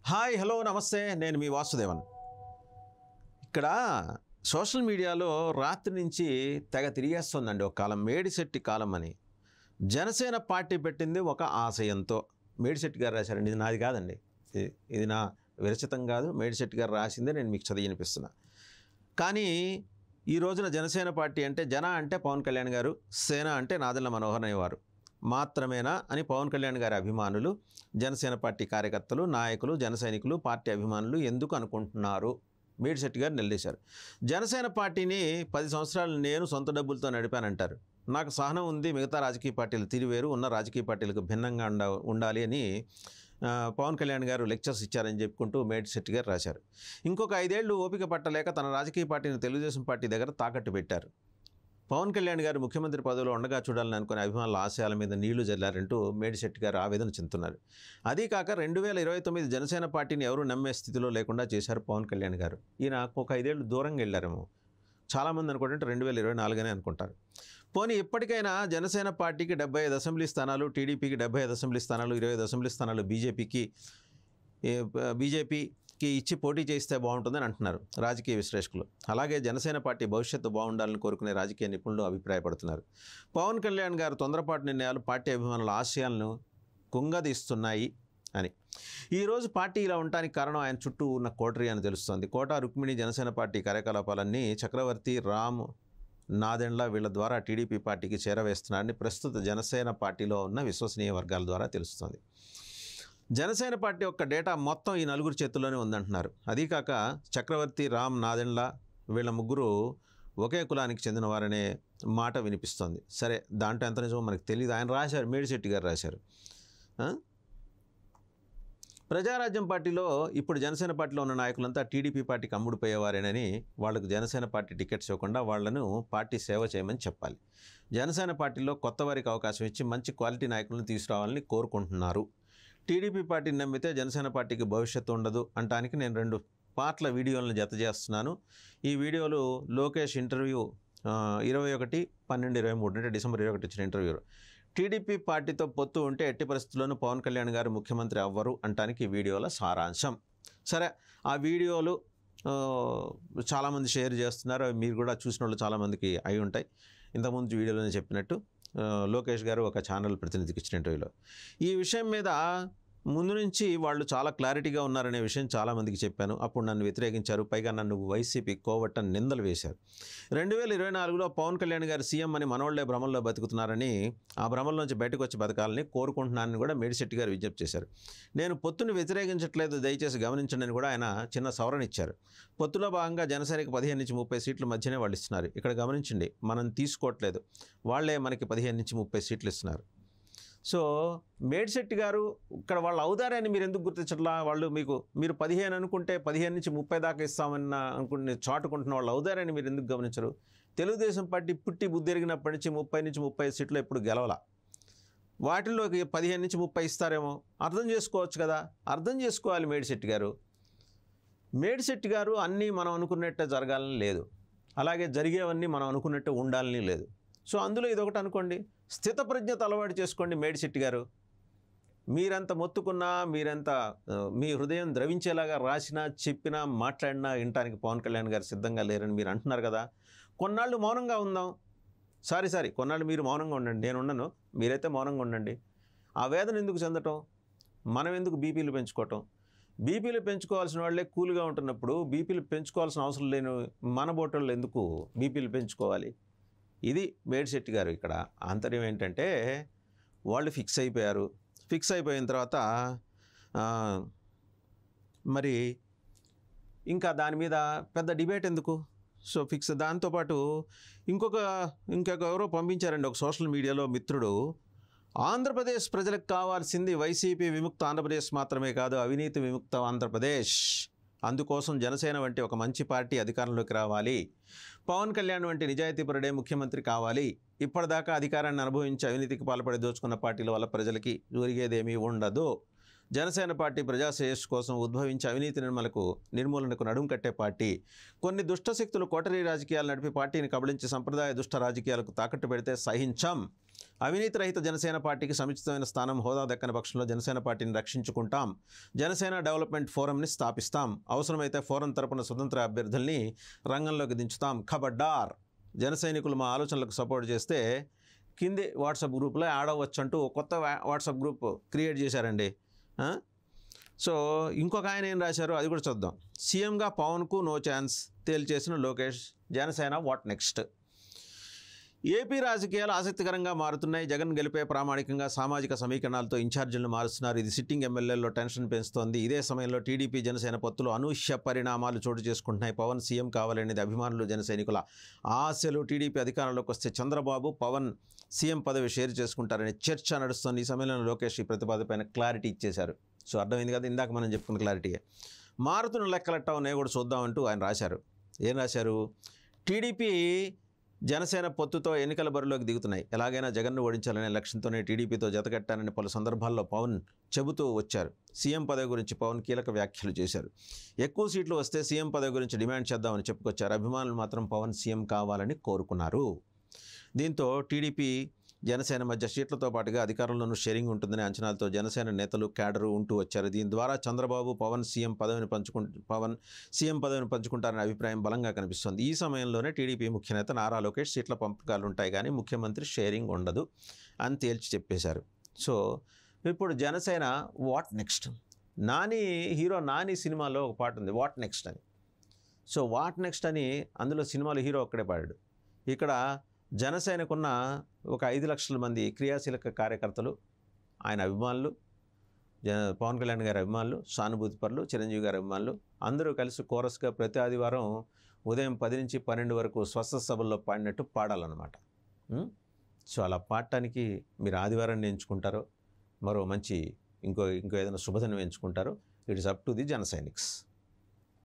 Hi hello నమస్తే, నేను మీ వాసుదేవన్. ఇక్కడ సోషల్ మీడియాలో రాత్రి నుంచి తెగ తిరిగేస్తుందండి ఒక కాలం, మేడిశెట్టి కాలం అని. జనసేన పార్టీ పెట్టింది ఒక ఆశయంతో. మేడిశెట్టి గారు రాశారండి, ఇది నాది కాదండి, ఇది నా విరచితం కాదు, మేడిశెట్టి గారు రాసిందే నేను మీకు చదివి వినిపిస్తున్నా. కానీ ఈ రోజున జనసేన పార్టీ అంటే జన అంటే పవన్ కళ్యాణ్ గారు, సేన అంటే నాదెళ్ల మనోహర్ అనేవారు మాత్రమేనా అని పవన్ కళ్యాణ్ గారి అభిమానులు, జనసేన పార్టీ కార్యకర్తలు, నాయకులు, జన సైనికులు, పార్టీ అభిమానులు ఎందుకు అనుకుంటున్నారు? మేడిశెట్టి గారు నిలదీశారు. జనసేన పార్టీని 10 సంవత్సరాలు నేను సొంత డబ్బులతో నడిపానంటారు. నాకు సహనం ఉంది, మిగతా రాజకీయ పార్టీలు తీరువేరు, ఉన్న రాజకీయ పార్టీలకు భిన్నంగా ఉండాలి అని పవన్ కళ్యాణ్ గారు లెక్చర్స్ ఇచ్చారని చెప్పుకుంటూ మేడిశెట్టి గారు రాశారు. ఇంకొక 5 ఏళ్ళు ఓపిక పట్టలేక తన రాజకీయ పార్టీని తెలుగుదేశం పార్టీ దగ్గర తాకట్టు పెట్టారు. పవన్ కళ్యాణ్ గారు ముఖ్యమంత్రి పదవిలో ఉండగా చూడాలని అనుకునే అభిమానుల ఆశయాల మీద నీళ్లు జల్లారంటూ మేడిశెట్టి గారు ఆవేదన చెందుతున్నారు. అదీ కాక 2029 జనసేన పార్టీని ఎవరు నమ్మే స్థితిలో లేకుండా చేశారు పవన్ కళ్యాణ్ గారు. ఈయన ఒక 5 ఏళ్ళు దూరంగా వెళ్ళారేమో. చాలామంది అనుకుంటే 2024 అని అనుకుంటారు. పోనీ ఇప్పటికైనా జనసేన పార్టీకి 75 అసెంబ్లీ స్థానాలు, టీడీపీకి 75 అసెంబ్లీ స్థానాలు, 25 అసెంబ్లీ స్థానాలు బీజేపీకి ఇచ్చి పోటీ చేస్తే బాగుంటుందని అంటున్నారు రాజకీయ విశ్లేషకులు. అలాగే జనసేన పార్టీ భవిష్యత్తు బాగుండాలని కోరుకునే రాజకీయ నిపుణులు అభిప్రాయపడుతున్నారు. పవన్ కళ్యాణ్ గారు తొందరపాటు నిర్ణయాలు పార్టీ అభిమానుల ఆశయాలను కుంగదీస్తున్నాయి అని. ఈరోజు పార్టీ ఇలా ఉండటానికి కారణం ఆయన చుట్టూ ఉన్న కోటరీ అని తెలుస్తోంది. కోట, రుక్మిణి జనసేన పార్టీ కార్యకలాపాలన్నీ చక్రవర్తి, రామ్, నాదెండ్ల వీళ్ళ ద్వారా టీడీపీ పార్టీకి చేరవేస్తున్నారని ప్రస్తుత జనసేన పార్టీలో ఉన్న విశ్వసనీయ వర్గాల ద్వారా తెలుస్తోంది. జనసేన పార్టీ యొక్క డేటా మొత్తం ఈ 4 చేతుల్లోనే ఉందంటున్నారు. అదీకాక చక్రవర్తి, రామ్, నాదెండ్ల వీళ్ళ ముగ్గురు ఒకే కులానికి చెందినవారనే మాట వినిపిస్తోంది. సరే, దాంట్లో ఎంత నిజమో మనకు తెలియదు. ఆయన రాశారు, మేడిశెట్టి గారు రాశారు. ప్రజారాజ్యం పార్టీలో ఇప్పుడు జనసేన పార్టీలో ఉన్న నాయకులంతా టీడీపీ పార్టీకి అమ్ముడుపోయేవారేనని, వాళ్లకు జనసేన పార్టీ టికెట్స్ ఇవ్వకుండా వాళ్లను పార్టీ సేవ చేయమని చెప్పాలి. జనసేన పార్టీలో కొత్త వారికి అవకాశం ఇచ్చి మంచి క్వాలిటీ నాయకులను తీసుకురావాలని కోరుకుంటున్నారు. టీడీపీ పార్టీని నమ్మితే జనసేన పార్టీకి భవిష్యత్తు ఉండదు అంటానికి నేను 2 పార్ట్ల వీడియోలను జత చేస్తున్నాను. ఈ వీడియోలు లోకేష్ ఇంటర్వ్యూ 21/12/23 అంటే డిసెంబర్ 21 ఇచ్చిన ఇంటర్వ్యూలో టీడీపీ పార్టీతో పొత్తు ఉంటే ఎట్టి పరిస్థితుల్లోనూ పవన్ కళ్యాణ్ గారు ముఖ్యమంత్రి అవ్వరు అంటానికి ఈ వీడియోల సారాంశం. సరే, ఆ వీడియోలు చాలామంది షేర్ చేస్తున్నారు, మీరు కూడా చూసిన వాళ్ళు చాలామందికి అయి ఉంటాయి. ఇంతకుముందు వీడియోలోనే చెప్పినట్టు లోకేష్ గారు ఒక ఛానల్ ప్రతినిధికి ఇచ్చిన ఇంటర్వ్యూలో ఈ విషయం మీద ముందు నుంచి వాళ్ళు చాలా క్లారిటీగా ఉన్నారనే విషయం చాలామందికి చెప్పాను. అప్పుడు నన్ను వ్యతిరేకించారు, పైగా నన్ను వైసీపీ కోవట్టని నిందలు వేశారు. 2024లో పవన్ కళ్యాణ్ గారు సీఎం అని మనోళ్లే భ్రమంలో బతుకుతున్నారని, ఆ భ్రమంలోంచి బయటకు వచ్చి బతకాలని కోరుకుంటున్నానని కూడా మేడిశెట్టి గారు విజ్ఞప్తి చేశారు. నేను పొత్తుని వ్యతిరేకించట్లేదు, దయచేసి గమనించండి అని కూడా ఆయన చిన్న సవరణ ఇచ్చారు. పొత్తులో భాగంగా జనసేనకి 15 నుంచి 30 సీట్ల మధ్యనే వాళ్ళు ఇస్తున్నారు. ఇక్కడ గమనించండి, మనం తీసుకోవట్లేదు, వాళ్లే మనకి 15 నుంచి 30 సీట్లు ఇస్తున్నారు. సో మేడిశెట్టి గారు ఇక్కడ వాళ్ళ ఔదార్యాన్ని మీరు ఎందుకు గుర్తించట్లా? వాళ్ళు మీరు 15 అనుకుంటే 15 నుంచి 30 దాకా ఇస్తామన్న అనుకుని చాటుకుంటున్న వాళ్ళ ఔదార్యాన్ని మీరు ఎందుకు గమనించరు? తెలుగుదేశం పార్టీ పుట్టి బుద్ధి ఎరిగినప్పటి నుంచి 30 నుంచి 35 సీట్లు ఎప్పుడు గెలవాల, వాటిల్లోకి 15 నుంచి 30 ఇస్తారేమో అర్థం చేసుకోవచ్చు కదా. అర్థం చేసుకోవాలి మేడిశెట్టి గారు. మేడిశెట్టి గారు అన్నీ మనం అనుకున్నట్టే జరగాలని లేదు, అలాగే జరిగేవన్నీ మనం అనుకున్నట్టే ఉండాలని లేదు. సో అందులో ఇదొకటి అనుకోండి, స్థితప్రజ్ఞత అలవాటు చేసుకోండి. మేడిశెట్టి గారు మీరెంత మొత్తుకున్నా, మీరెంత మీ హృదయం ద్రవించేలాగా రాసినా, చెప్పినా, మాట్లాడినా వినటానికి పవన్ కళ్యాణ్ గారు సిద్ధంగా లేరని మీరు అంటున్నారు కదా. కొన్నాళ్ళు మౌనంగా ఉందాం. సారీ కొన్నాళ్ళు మీరు మౌనంగా ఉండండి, నేను ఉండను, మీరైతే మౌనంగా ఉండండి. ఆ వేదన ఎందుకు చెందటం? మనం ఎందుకు బీపీలు పెంచుకోవటం? బీపీలు పెంచుకోవాల్సిన వాళ్ళే కూల్గా ఉంటున్నప్పుడు బీపీలు పెంచుకోవాల్సిన అవసరం లేని మన బోటోళ్ళు ఎందుకు బీపీలు పెంచుకోవాలి? ఇది మేడిశెట్టి గారు ఇక్కడ ఆంతర్యం ఏంటంటే, వాళ్ళు ఫిక్స్ అయిపోయారు. ఫిక్స్ అయిపోయిన తర్వాత మరి ఇంకా దాని మీద పెద్ద డిబేట్ ఎందుకు? So fix. దాంతోపాటు ఇంకొక పంపించారండి ఒక సోషల్ మీడియాలో మిత్రుడు, ఆంధ్రప్రదేశ్ ప్రజలకు కావాల్సింది వైసీపీ విముక్త ఆంధ్రప్రదేశ్ మాత్రమే కాదు, అవినీతి విముక్త ఆంధ్రప్రదేశ్. అందుకోసం జనసేన వంటి ఒక మంచి పార్టీ అధికారంలోకి రావాలి, పవన్ కళ్యాణ్ వంటి నిజాయితీపరుడే ముఖ్యమంత్రి కావాలి. ఇప్పటిదాకా అధికారాన్ని అనుభవించి అవినీతికి పాల్పడి దోచుకున్న పార్టీల వల్ల ప్రజలకి ఒరిగేదేమీ ఉండదు. జనసేన పార్టీ ప్రజాశ్రేయస్సు కోసం ఉద్భవించి అవినీతి నిర్మూలనకు నడుం కట్టే పార్టీ. కొన్ని దుష్టశక్తులు కోటరీ రాజకీయాలు నడిపి పార్టీని కబళించి సంప్రదాయ దుష్ట రాజకీయాలకు తాకట్టు పెడితే సహించం. అవినీతి రహిత జనసేన పార్టీకి సముచితమైన స్థానం హోదా దక్కని పక్షంలో జనసేన పార్టీని రక్షించుకుంటాం. జనసేన డెవలప్మెంట్ ఫోరంని స్థాపిస్తాం. అవసరమైతే ఫోరం తరపున స్వతంత్ర అభ్యర్థుల్ని రంగంలోకి దించుతాం. ఖబర్దార్, జన సైనికులు మా ఆలోచనలకు సపోర్ట్ చేస్తే కింది వాట్సాప్ గ్రూప్లో యాడ్ అవ్వచ్చు అంటూ కొత్త వాట్సాప్ గ్రూప్ క్రియేట్ చేశారండి. సో ఇంకొక ఆయన ఏం రాశారు అది కూడా చూద్దాం. సీఎంగా పవన్కు నో ఛాన్స్ తేల్చేసిన Lokesh, Janasena what next. AP రాజకీయాలు ఆసక్తికరంగా మారుతున్నాయి. జగన్ గెలిపే ప్రామాణికంగా సామాజిక సమీకరణాలతో ఇన్ఛార్జీలను మారుస్తున్నారు. ఇది సిట్టింగ్ ఎమ్మెల్యేల్లో టెన్షన్ పెంచుతోంది. ఇదే సమయంలో టీడీపీ జనసేన పొత్తులు అనూహ్య పరిణామాలు చోటు చేసుకుంటున్నాయి. పవన్ సీఎం కావాలనేది అభిమానులు జన సైనికుల ఆశలు. టీడీపీ అధికారంలోకి వస్తే చంద్రబాబు పవన్ సీఎం పదవి షేర్ చేసుకుంటారనే చర్చ నడుస్తోంది. ఈ సమయంలో లోకేష్ ఈ ప్రతిపాదనపైన క్లారిటీ ఇచ్చేశారు. సో అర్థమైంది కదా, ఇందాక మనం చెప్పుకున్న క్లారిటీయే. మారుతున్న లెక్కలెట్టా ఉన్నాయో కూడా చూద్దామంటూ ఆయన రాశారు. ఏం రాశారు? టీడీపీ జనసేన పొత్తుతో ఎన్నికల బరిలోకి దిగుతున్నాయి. ఎలాగైనా జగన్ను ఓడించాలనే లక్ష్యంతోనే టీడీపీతో జతకట్టానని పలు సందర్భాల్లో పవన్ చెబుతూ వచ్చారు. సీఎం పదవి గురించి పవన్ కీలక వ్యాఖ్యలు చేశారు. ఎక్కువ సీట్లు వస్తే సీఎం పదవి గురించి డిమాండ్ చేద్దామని చెప్పుకొచ్చారు. అభిమానులు మాత్రం పవన్ సీఎం కావాలని కోరుకున్నారు. దీంతో టీడీపీ జనసేన మధ్య సీట్లతో పాటుగా అధికారంలోనూ షేరింగ్ ఉంటుందనే అంచనాలతో జనసేన నేతలు క్యాడరు ఉంటూ వచ్చారు. దీని ద్వారా చంద్రబాబు పవన్ సీఎం పదవిని పంచుకుంటారనే అభిప్రాయం బలంగా కనిపిస్తోంది. ఈ సమయంలోనే టీడీపీ ముఖ్యనేత నారా లోకేష్ సీట్ల పంపకాలు ఉంటాయి కానీ ముఖ్యమంత్రి షేరింగ్ ఉండదు అని తేల్చి చెప్పేశారు. సో ఇప్పుడు Janasena what next. Hero Nani సినిమాలో ఒక పాట ఉంది, వాట్ నెక్స్ట్ అని. సో వాట్ నెక్స్ట్ అని అందులో సినిమాలో హీరో ఒక్కడే పాడాడు. ఇక్కడ జనసేనకున్న ఒక 5 లక్షల మంది క్రియాశీలక కార్యకర్తలు, ఆయన అభిమానులు, పవన్ కళ్యాణ్ గారి అభిమానులు, సానుభూతి పరులు, చిరంజీవి గారి అభిమానులు అందరూ కలిసి కోరస్గా ప్రతి ఆదివారం ఉదయం 10 నుంచి 12 వరకు స్వస్థ సభల్లో పాడినట్టు పాడాలన్నమాట. సో అలా పాడటానికి మీరు ఆదివారాన్ని ఎంచుకుంటారో మరో మంచి ఇంకో ఏదైనా శుభదినం ఎంచుకుంటారో, it is up to the Jana sciences.